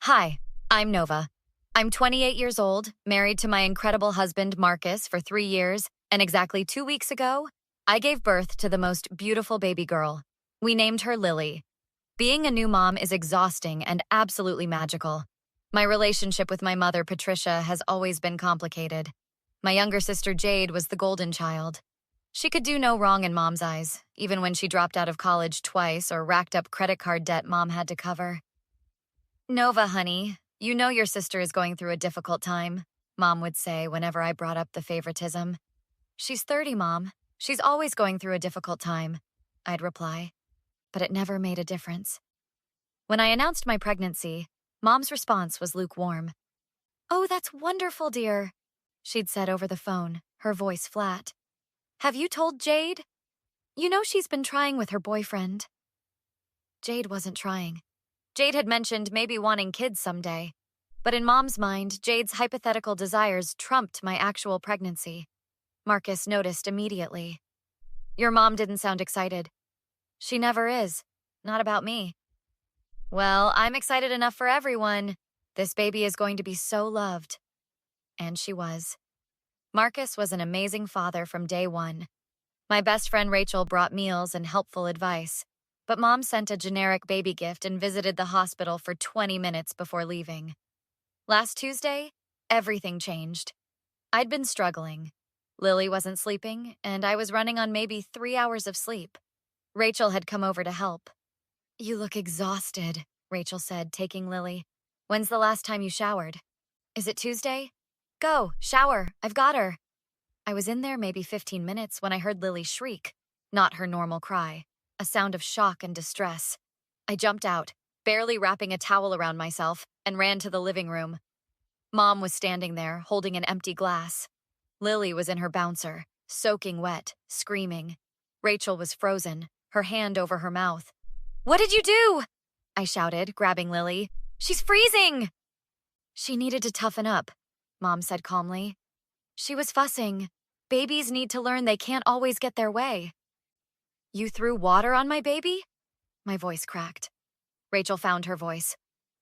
Hi, I'm Nova. I'm 28 years old, married to my incredible husband, Marcus, for 3 years, and exactly 2 weeks ago, I gave birth to the most beautiful baby girl. We named her Lily. Being a new mom is exhausting and absolutely magical. My relationship with my mother, Patricia, has always been complicated. My younger sister, Jade, was the golden child. She could do no wrong in Mom's eyes, even when she dropped out of college twice or racked up credit card debt Mom had to cover. Nova, honey, you know your sister is going through a difficult time, Mom would say whenever I brought up the favoritism. She's 30, Mom. She's always going through a difficult time, I'd reply. But it never made a difference. When I announced my pregnancy, Mom's response was lukewarm. "Oh, that's wonderful, dear," she'd said over the phone, her voice flat. "Have you told Jade? You know she's been trying with her boyfriend." Jade wasn't trying. Jade had mentioned maybe wanting kids someday. But in Mom's mind, Jade's hypothetical desires trumped my actual pregnancy. Marcus noticed immediately. "Your mom didn't sound excited." "She never is. Not about me." "Well, I'm excited enough for everyone. This baby is going to be so loved." And she was. Marcus was an amazing father from day one. My best friend Rachel brought meals and helpful advice, but Mom sent a generic baby gift and visited the hospital for 20 minutes before leaving. Last Tuesday, everything changed. I'd been struggling. Lily wasn't sleeping, and I was running on maybe 3 hours of sleep. Rachel had come over to help. "You look exhausted," Rachel said, taking Lily. "When's the last time you showered?" "Is it Tuesday?" "Go, shower, I've got her." I was in there maybe 15 minutes when I heard Lily shriek, not her normal cry, a sound of shock and distress. I jumped out, barely wrapping a towel around myself, and ran to the living room. Mom was standing there, holding an empty glass. Lily was in her bouncer, soaking wet, screaming. Rachel was frozen, her hand over her mouth. "What did you do?" I shouted, grabbing Lily. "She's freezing!" "She needed to toughen up," Mom said calmly. "She was fussing. Babies need to learn they can't always get their way." "You threw water on my baby?" My voice cracked. Rachel found her voice.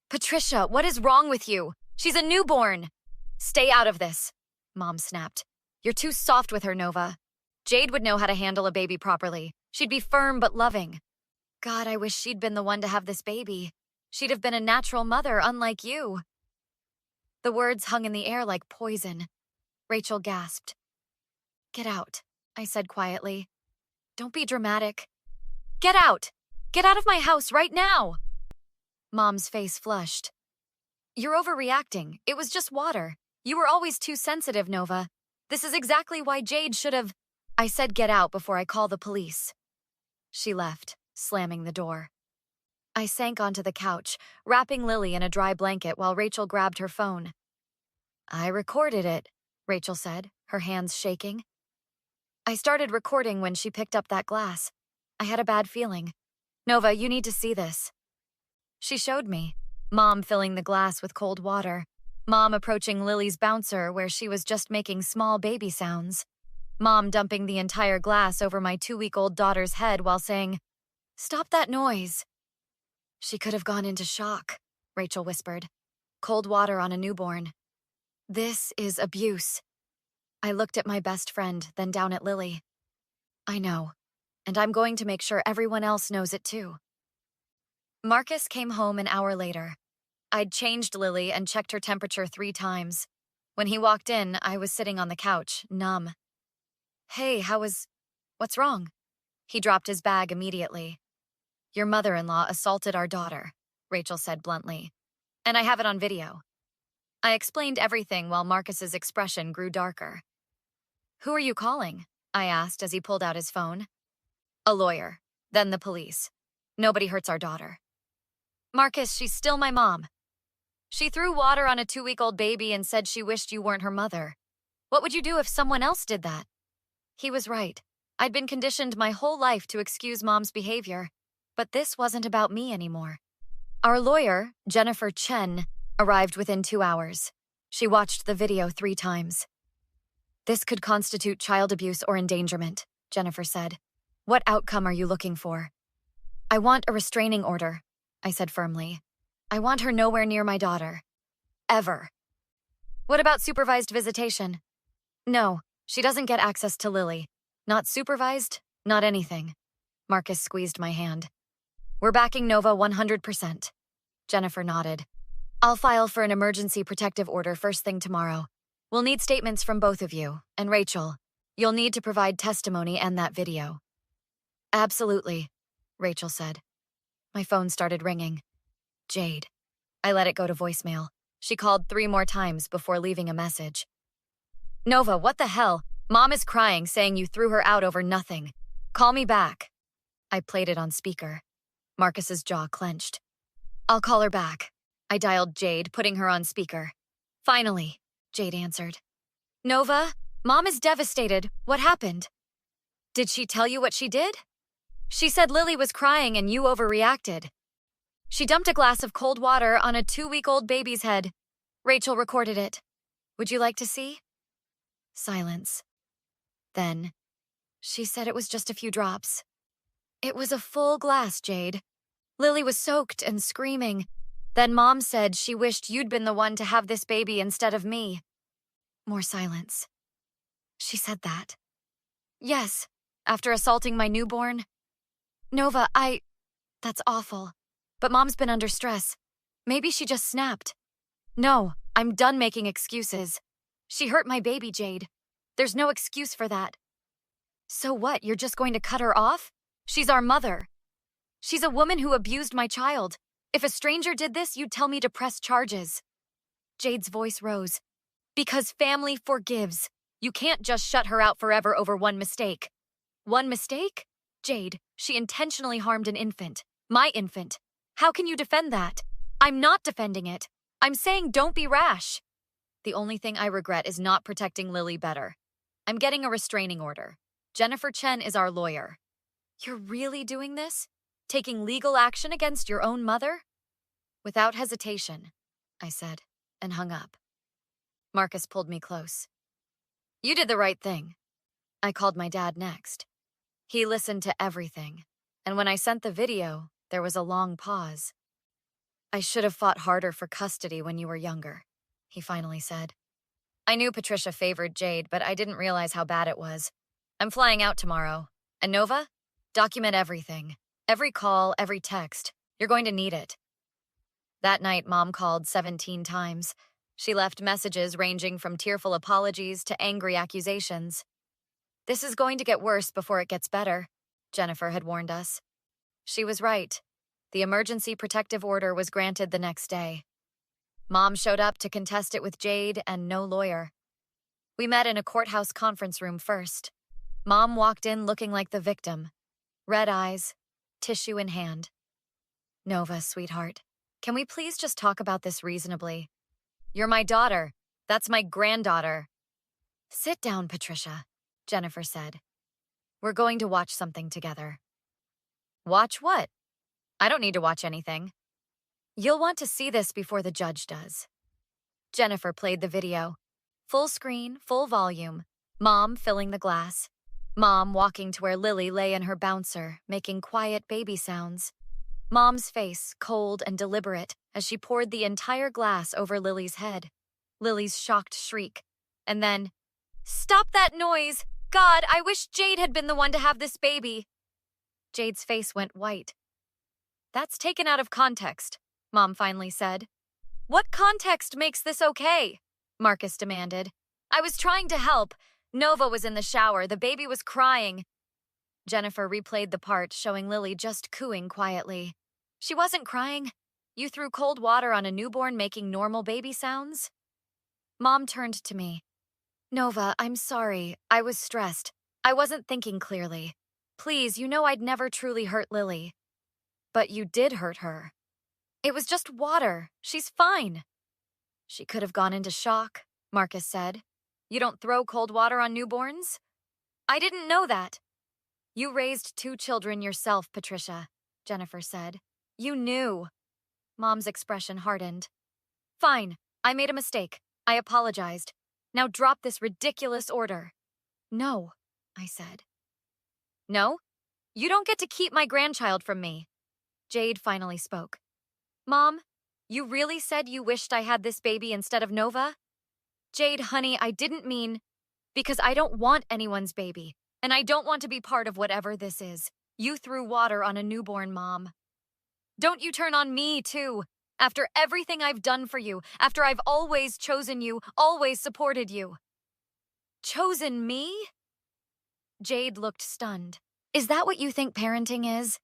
"Patricia, what is wrong with you? She's a newborn." "Stay out of this," Mom snapped. "You're too soft with her, Nova. Jade would know how to handle a baby properly. She'd be firm but loving." "God, I wish she'd been the one to have this baby. She'd have been a natural mother, unlike you." The words hung in the air like poison. Rachel gasped. "Get out," I said quietly. "Don't be dramatic." "Get out! Get out of my house right now!" Mom's face flushed. "You're overreacting. It was just water. You were always too sensitive, Nova. This is exactly why Jade should have—" I said get out before I call the police. She left, slamming the door. I sank onto the couch, wrapping Lily in a dry blanket while Rachel grabbed her phone. "I recorded it," Rachel said, her hands shaking. "I started recording when she picked up that glass. I had a bad feeling. Nova, you need to see this." She showed me. Mom filling the glass with cold water. Mom approaching Lily's bouncer where she was just making small baby sounds. Mom dumping the entire glass over my 2-week-old daughter's head while saying, "Stop that noise." "She could have gone into shock," Rachel whispered. "Cold water on a newborn. This is abuse." I looked at my best friend, then down at Lily. "I know, and I'm going to make sure everyone else knows it too." Marcus came home an hour later. I'd changed Lily and checked her temperature 3 times. When he walked in, I was sitting on the couch, numb. "Hey, what's wrong?" He dropped his bag immediately. "Your mother-in-law assaulted our daughter," Rachel said bluntly. "And I have it on video." I explained everything while Marcus's expression grew darker. "Who are you calling?" I asked as he pulled out his phone. "A lawyer, then the police. Nobody hurts our daughter." "Marcus, she's still my mom. She threw water on a 2-week-old baby and said she wished you weren't her mother. What would you do if someone else did that?" He was right. I'd been conditioned my whole life to excuse Mom's behavior, but this wasn't about me anymore. Our lawyer, Jennifer Chen, arrived within 2 hours. She watched the video 3 times. "This could constitute child abuse or endangerment," Jennifer said. "What outcome are you looking for?" "I want a restraining order," I said firmly. I want her nowhere near my daughter. Ever. What about supervised visitation? No, she doesn't get access to Lily. Not supervised, not anything. Marcus squeezed my hand. We're backing Nova 100%. Jennifer nodded. I'll file for an emergency protective order first thing tomorrow. We'll need statements from both of you, and Rachel, you'll need to provide testimony and that video. Absolutely, Rachel said. My phone started ringing. Jade. I let it go to voicemail. She called 3 more times before leaving a message. Nova, what the hell? Mom is crying, saying you threw her out over nothing. Call me back. I played it on speaker. Marcus's jaw clenched. I'll call her back. I dialed Jade, putting her on speaker. Finally, Jade answered. Nova, Mom is devastated. What happened? Did she tell you what she did? She said Lily was crying and you overreacted. She dumped a glass of cold water on a 2-week-old baby's head. Rachel recorded it. Would you like to see? Silence. Then, she said it was just a few drops. It was a full glass, Jade. Lily was soaked and screaming. Then Mom said she wished you'd been the one to have this baby instead of me. More silence. She said that. Yes, after assaulting my newborn. Nova, that's awful. But Mom's been under stress. Maybe she just snapped. No, I'm done making excuses. She hurt my baby, Jade. There's no excuse for that. So what, you're just going to cut her off? She's our mother. She's a woman who abused my child. If a stranger did this, you'd tell me to press charges. Jade's voice rose. Because family forgives. You can't just shut her out forever over one mistake. One mistake? Jade, she intentionally harmed an infant. My infant. How can you defend that? I'm not defending it. I'm saying don't be rash. The only thing I regret is not protecting Lily better. I'm getting a restraining order. Jennifer Chen is our lawyer. You're really doing this? Taking legal action against your own mother? Without hesitation, I said, and hung up. Marcus pulled me close. You did the right thing. I called my dad next. He listened to everything, and when I sent the video, there was a long pause. I should have fought harder for custody when you were younger, he finally said. I knew Patricia favored Jade, but I didn't realize how bad it was. I'm flying out tomorrow. And Nova, document everything. Every call, every text. You're going to need it. That night, Mom called 17 times. She left messages ranging from tearful apologies to angry accusations. This is going to get worse before it gets better, Jennifer had warned us. She was right. The emergency protective order was granted the next day. Mom showed up to contest it with Jade and no lawyer. We met in a courthouse conference room first. Mom walked in looking like the victim. Red eyes, tissue in hand. Nova, sweetheart, can we please just talk about this reasonably? You're my daughter. That's my granddaughter. Sit down, Patricia, Jennifer said. We're going to watch something together. Watch what? I don't need to watch anything. You'll want to see this before the judge does. Jennifer played the video. Full screen, full volume. Mom filling the glass. Mom walking to where Lily lay in her bouncer, making quiet baby sounds. Mom's face, cold and deliberate, as she poured the entire glass over Lily's head. Lily's shocked shriek. And then, "Stop that noise! God, I wish Jade had been the one to have this baby." Jade's face went white. That's taken out of context, Mom finally said. What context makes this okay? Marcus demanded. I was trying to help. Nova was in the shower. The baby was crying. Jennifer replayed the part showing Lily just cooing quietly. She wasn't crying. You threw cold water on a newborn making normal baby sounds? Mom turned to me. Nova, I'm sorry. I was stressed. I wasn't thinking clearly. Please, you know I'd never truly hurt Lily. But you did hurt her. It was just water. She's fine. She could have gone into shock, Marcus said. You don't throw cold water on newborns? I didn't know that. You raised 2 children yourself, Patricia, Jennifer said. You knew. Mom's expression hardened. Fine, I made a mistake. I apologized. Now drop this ridiculous order. No, I said. No? You don't get to keep my grandchild from me. Jade finally spoke. Mom, You really said you wished I had this baby instead of Nova? Jade, honey, I didn't mean... Because I don't want anyone's baby, and I don't want to be part of whatever this is. You threw water on a newborn mom. Don't you turn on me, too. After everything I've done for you, after I've always chosen you, always supported you. Chosen me? Jade looked stunned. Is that what you think parenting is?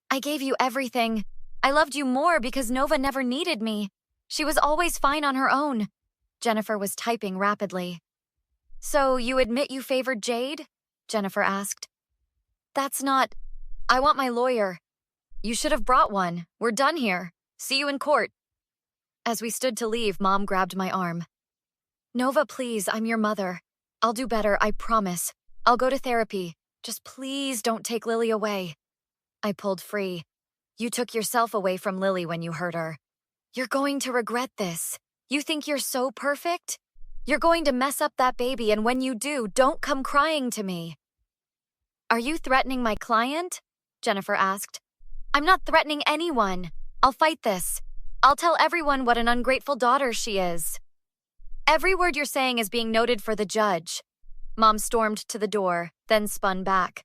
I gave you everything. I loved you more because Nova never needed me. She was always fine on her own. Jennifer was typing rapidly. So you admit you favored Jade? Jennifer asked. That's not... I want my lawyer. You should have brought one. We're done here. See you in court. As we stood to leave, Mom grabbed my arm. Nova, please, I'm your mother. I'll do better, I promise. I'll go to therapy. Just please don't take Lily away. I pulled free. You took yourself away from Lily when you hurt her. You're going to regret this. You think you're so perfect? You're going to mess up that baby, and when you do, don't come crying to me. Are you threatening my client? Jennifer asked. I'm not threatening anyone. I'll fight this. I'll tell everyone what an ungrateful daughter she is. Every word you're saying is being noted for the judge. Mom stormed to the door, then spun back.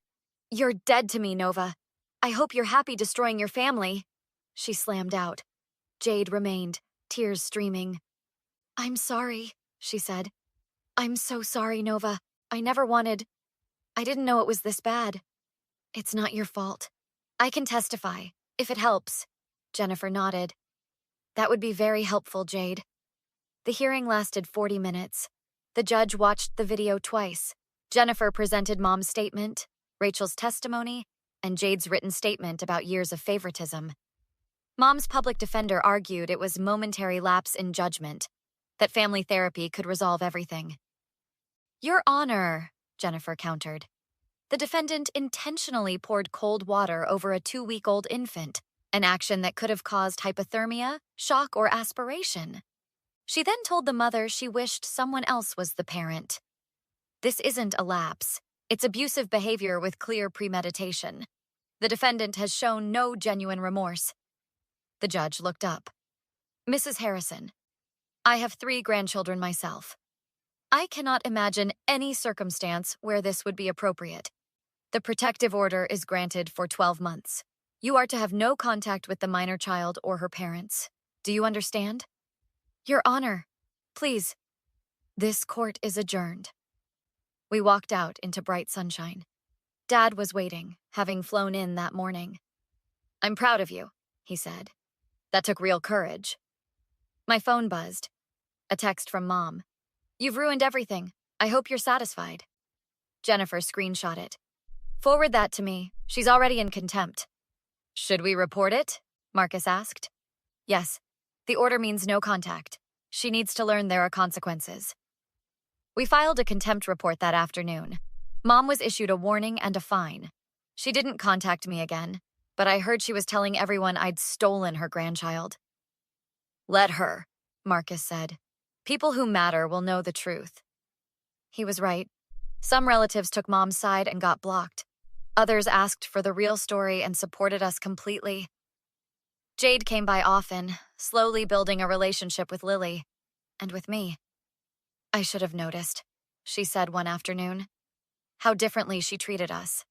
You're dead to me, Nova. I hope you're happy destroying your family. She slammed out. Jade remained, tears streaming. I'm sorry, she said. I'm so sorry, Nova. I never wanted... I didn't know it was this bad. It's not your fault. I can testify, if it helps. Jennifer nodded. That would be very helpful, Jade. The hearing lasted 40 minutes. The judge watched the video twice. Jennifer presented Mom's statement, Rachel's testimony, and Jade's written statement about years of favoritism. Mom's public defender argued it was momentary lapse in judgment, that family therapy could resolve everything. Your Honor, Jennifer countered. The defendant intentionally poured cold water over a 2-week-old infant, an action that could have caused hypothermia, shock, or aspiration. She then told the mother she wished someone else was the parent. This isn't a lapse. It's abusive behavior with clear premeditation. The defendant has shown no genuine remorse. The judge looked up. Mrs. Harrison, I have 3 grandchildren myself. I cannot imagine any circumstance where this would be appropriate. The protective order is granted for 12 months. You are to have no contact with the minor child or her parents. Do you understand? Your Honor, please. This court is adjourned. We walked out into bright sunshine. Dad was waiting, having flown in that morning. I'm proud of you, he said. That took real courage. My phone buzzed. A text from Mom. You've ruined everything. I hope you're satisfied. Jennifer screenshot it. Forward that to me. She's already in contempt. Should we report it? Marcus asked. Yes. The order means no contact. She needs to learn there are consequences. We filed a contempt report that afternoon. Mom was issued a warning and a fine. She didn't contact me again, but I heard she was telling everyone I'd stolen her grandchild. Let her, Marcus said. People who matter will know the truth. He was right. Some relatives took Mom's side and got blocked. Others asked for the real story and supported us completely. Jade came by often, slowly building a relationship with Lily, and with me. I should have noticed, she said one afternoon, how differently she treated us.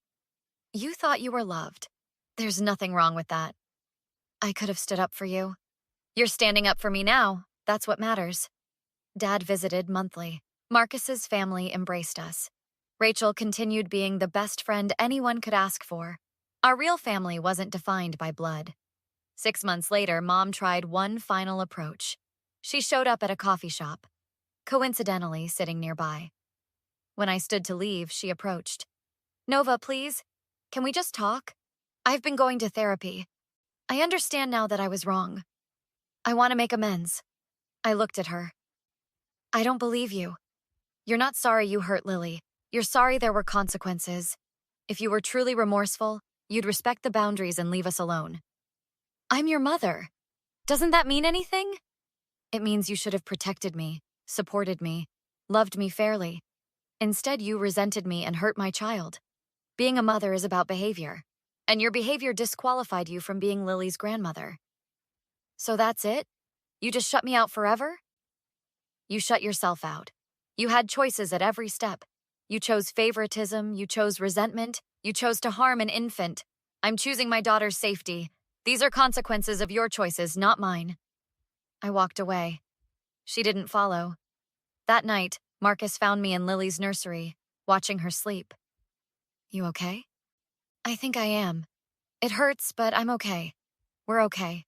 You thought you were loved. There's nothing wrong with that. I could have stood up for you. You're standing up for me now. That's what matters. Dad visited monthly. Marcus's family embraced us. Rachel continued being the best friend anyone could ask for. Our real family wasn't defined by blood. 6 months later, Mom tried one final approach. She showed up at a coffee shop, coincidentally sitting nearby. When I stood to leave, she approached. Nova, please, can we just talk? I've been going to therapy. I understand now that I was wrong. I want to make amends. I looked at her. I don't believe you. You're not sorry you hurt Lily. You're sorry there were consequences. If you were truly remorseful, you'd respect the boundaries and leave us alone. I'm your mother. Doesn't that mean anything? It means you should have protected me, supported me, loved me fairly. Instead, you resented me and hurt my child. Being a mother is about behavior, and your behavior disqualified you from being Lily's grandmother. So that's it? You just shut me out forever? You shut yourself out. You had choices at every step. You chose favoritism, you chose resentment, you chose to harm an infant. I'm choosing my daughter's safety. These are consequences of your choices, not mine. I walked away. She didn't follow. That night, Marcus found me in Lily's nursery, watching her sleep. You okay? I think I am. It hurts, but I'm okay. We're okay.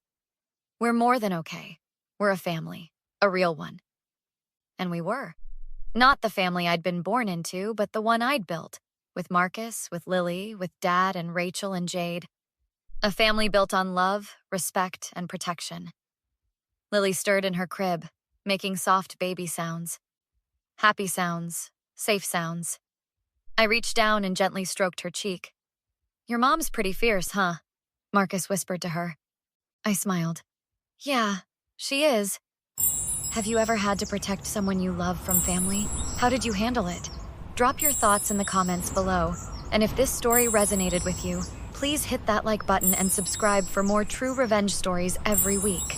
We're more than okay. We're a family. A real one. And we were. Not the family I'd been born into, but the one I'd built. With Marcus, with Lily, with Dad and Rachel and Jade. A family built on love, respect, and protection. Lily stirred in her crib, making soft baby sounds. Happy sounds, safe sounds. I reached down and gently stroked her cheek. Your mom's pretty fierce, huh? Marcus whispered to her. I smiled. Yeah, she is. Have you ever had to protect someone you love from family? How did you handle it? Drop your thoughts in the comments below. And if this story resonated with you, please hit that like button and subscribe for more true revenge stories every week.